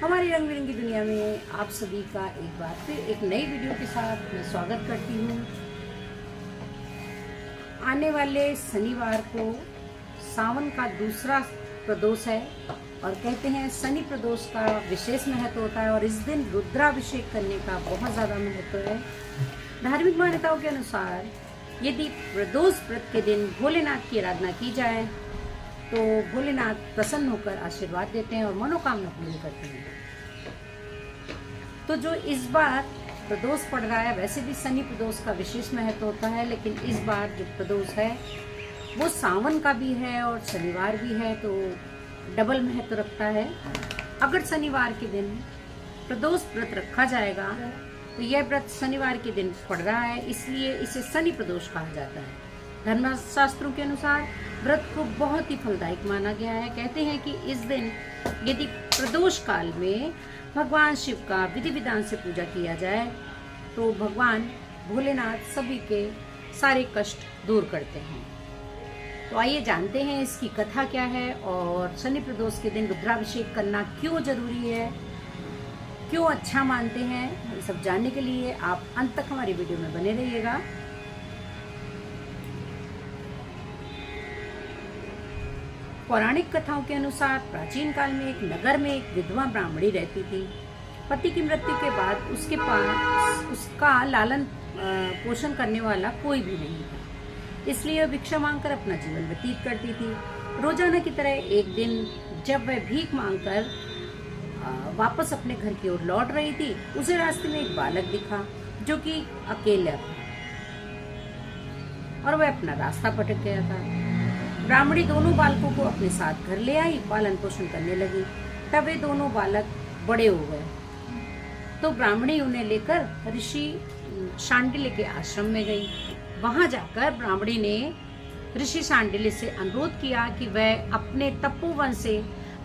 हमारी रंग बिरंगी दुनिया में आप सभी का एक बार फिर एक नई वीडियो के साथ मैं स्वागत करती हूँ। आने वाले शनिवार को सावन का दूसरा प्रदोष है और कहते हैं शनि प्रदोष का विशेष महत्व होता है और इस दिन रुद्राभिषेक करने का बहुत ज़्यादा महत्व है। धार्मिक मान्यताओं के अनुसार यदि प्रदोष व्रत के दिन भोलेनाथ की आराधना की जाए तो भोलेनाथ प्रसन्न होकर आशीर्वाद देते हैं और मनोकामना पूरी करते हैं। तो जो इस बार प्रदोष पड़ रहा है, वैसे भी शनि प्रदोष का विशेष महत्व होता है, लेकिन इस बार जो प्रदोष है वो सावन का भी है और शनिवार भी है, तो डबल महत्व रखता है। अगर शनिवार के दिन प्रदोष व्रत रखा जाएगा तो यह व्रत शनिवार के दिन पड़ रहा है, इसलिए इसे शनि प्रदोष कहा जाता है। धर्मशास्त्रों के अनुसार व्रत को बहुत ही फलदायक माना गया है। कहते हैं कि इस दिन यदि प्रदोष काल में भगवान शिव का विधि विधान से पूजा किया जाए तो भगवान भोलेनाथ सभी के सारे कष्ट दूर करते हैं। तो आइए जानते हैं इसकी कथा क्या है और शनि प्रदोष के दिन रुद्राभिषेक करना क्यों जरूरी है, क्यों अच्छा मानते हैं। ये सब जानने के लिए आप अंत तक हमारी वीडियो में बने रहिएगा। पौराणिक कथाओं के अनुसार प्राचीन काल में एक नगर में एक विधवा ब्राह्मणी रहती थी। पति की मृत्यु के बाद उसके पास उसका लालन पोषण करने वाला कोई भी नहीं था, इसलिए वह भिक्षा मांगकर अपना जीवन व्यतीत करती थी। रोजाना की तरह एक दिन जब वह भीख मांगकर वापस अपने घर की ओर लौट रही थी, उसे रास्ते में एक बालक दिखा जो कि अकेला था और वह अपना रास्ता भटक गया था। ब्राह्मणी दोनों बालकों को अपने साथ घर ले आई, पालन पोषण करने लगी। तब वे दोनों बालक बड़े हो गए तो ब्राह्मणी उन्हें लेकर ऋषि शांडिल्य के आश्रम में गई। वहां जाकर ब्राह्मणी ने ऋषि शांडिल्य से अनुरोध किया कि वह अपने तपोवन से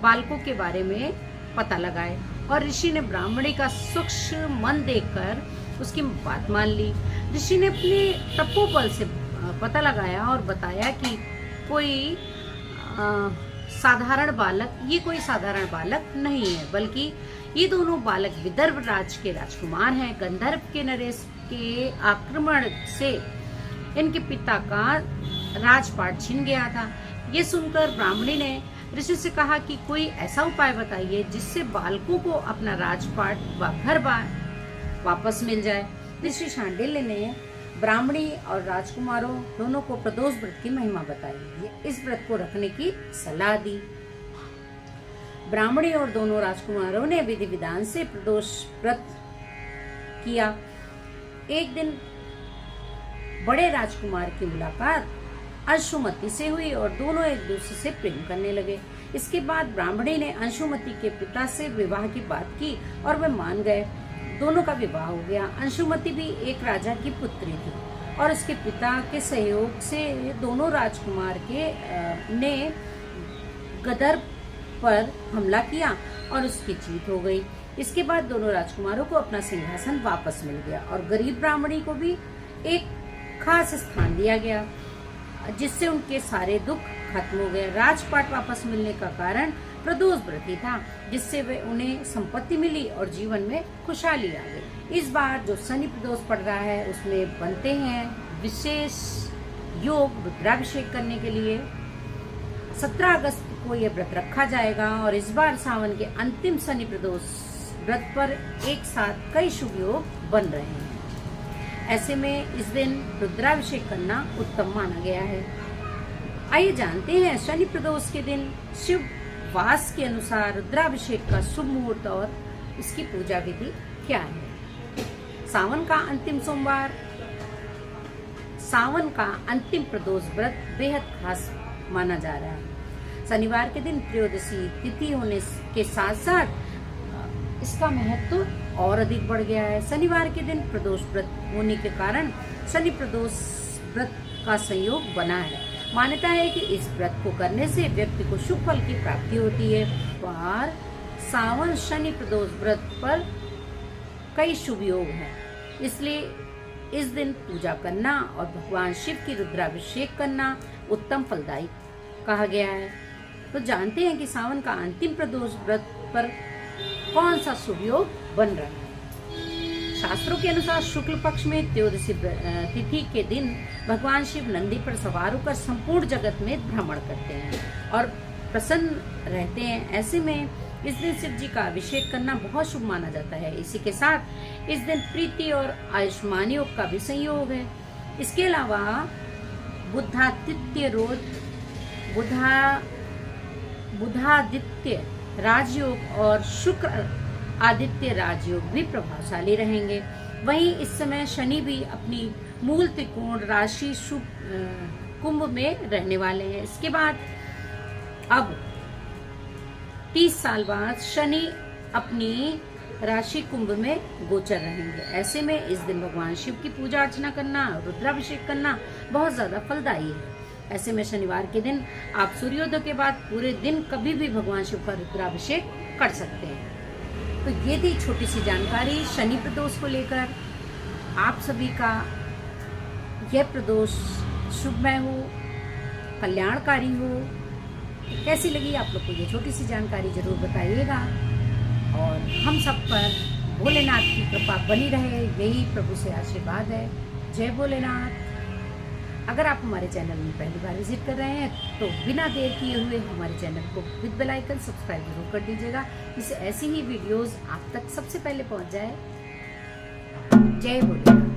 बालकों के बारे में पता लगाए और ऋषि ने ब्राह्मणी का सूक्ष्म मन देखकर उसकी बात मान ली। ऋषि ने अपने तपोबल से पता लगाया और बताया कि कोई साधारण बालक, ये कोई साधारण बालक नहीं है, बल्कि ये दोनों बालक विदर्भ राज के राजकुमार हैं। गंधर्व के नरेश के आक्रमण से इनके पिता का राजपाट छिन गया था। ये सुनकर ब्राह्मणी ने ऋषि से कहा कि कोई ऐसा उपाय बताइए जिससे बालकों को अपना राजपाट व घर बार वापस मिल जाए। ऋषि शांडिल्य ने ब्राह्मणी और राजकुमारों दोनों को प्रदोष व्रत की महिमा बताई, इस व्रत को रखने की सलाह दी। ब्राह्मणी और दोनों राजकुमारों ने विधि विधान से प्रदोष व्रत किया। एक दिन बड़े राजकुमार की मुलाकात अंशुमति से हुई और दोनों एक दूसरे से प्रेम करने लगे। इसके बाद ब्राह्मणी ने अंशुमति के पिता से विवाह की बात की और वे मान गए। दोनों का विवाह हो गया। अंशुमति भी एक राजा की पुत्री थी और उसके पिता के सहयोग से दोनों राजकुमार ने गदर पर हमला किया और उसकी जीत हो गई। इसके बाद दोनों राजकुमारों को अपना सिंहासन वापस मिल गया और गरीब ब्राह्मणी को भी एक खास स्थान दिया गया, जिससे उनके सारे दुख खत्म हो गए। राजपाट वापस मिलने का कारण प्रदोष व्रत ही था, जिससे वे उन्हें संपत्ति मिली और जीवन में खुशहाली आ गई। इस बार जो शनि प्रदोष पड़ रहा है उसमें बनते हैं विशेष योग रुद्राभिषेक करने के लिए। 17 अगस्त को यह व्रत रखा जाएगा और इस बार सावन के अंतिम शनि प्रदोष व्रत पर एक साथ कई शुभ योग बन रहे हैं। ऐसे में इस दिन रुद्राभिषेक करना उत्तम माना गया है। आइए जानते हैं शनि प्रदोष के दिन शिव वास के अनुसार रुद्राभिषेक का शुभ मुहूर्त और इसकी पूजा विधि क्या है। सावन का अंतिम सोमवार, सावन का अंतिम प्रदोष व्रत बेहद खास माना जा रहा है। शनिवार के दिन त्रयोदशी तिथि होने के साथ साथ इसका महत्व और अधिक बढ़ गया है। शनिवार के दिन प्रदोष व्रत होने के कारण शनि प्रदोष व्रत का संयोग बना है। मान्यता है कि इस व्रत को करने से व्यक्ति को शुभ फल की प्राप्ति होती है। पर सावन शनि प्रदोष व्रत पर कई शुभ योग हैं, इसलिए इस दिन पूजा करना और भगवान शिव की रुद्राभिषेक करना उत्तम फलदायी कहा गया है। तो जानते हैं कि सावन का अंतिम प्रदोष व्रत पर कौन सा शुभ योग बन रहा है। शास्त्रों के अनुसार शुक्ल पक्ष में त्रयोदशी तिथि के दिन भगवान शिव नंदी पर सवार होकर संपूर्ण जगत में भ्रमण करते हैं और प्रसन्न रहते हैं। ऐसे में इस दिन शिव जी का अभिषेक करना बहुत शुभ माना जाता है। इसी के साथ इस दिन प्रीति और आयुष्मान योग का भी संयोग है। इसके अलावा बुधादित्य राजयोग और शुक्र आदित्य राजयोग भी प्रभावशाली रहेंगे। वहीं इस समय शनि भी अपनी मूल त्रिकोण राशि कुंभ में रहने वाले हैं। इसके बाद अब 30 साल बाद शनि अपनी राशि कुंभ में गोचर रहेंगे। ऐसे में इस दिन भगवान शिव की पूजा अर्चना करना, रुद्राभिषेक करना बहुत ज्यादा फलदायी है। ऐसे में शनिवार के दिन आप सूर्योदय के बाद पूरे दिन कभी भी भगवान शिव का रुद्राभिषेक कर सकते हैं। तो ये थी छोटी सी जानकारी शनि प्रदोष को लेकर। आप सभी का यह प्रदोष शुभमय हो, कल्याणकारी हो। कैसी लगी आप लोग को ये छोटी सी जानकारी जरूर बताइएगा और हम सब पर भोलेनाथ की कृपा बनी रहे, यही प्रभु से आशीर्वाद है। जय भोलेनाथ। अगर आप हमारे चैनल में पहली बार विजिट कर रहे हैं तो बिना देर किए हुए हमारे चैनल को विद बेल आइकन सब्सक्राइब जरूर कर दीजिएगा, जिससे ऐसी ही वीडियोस आप तक सबसे पहले पहुंच जाए। जय भोलेनाथ।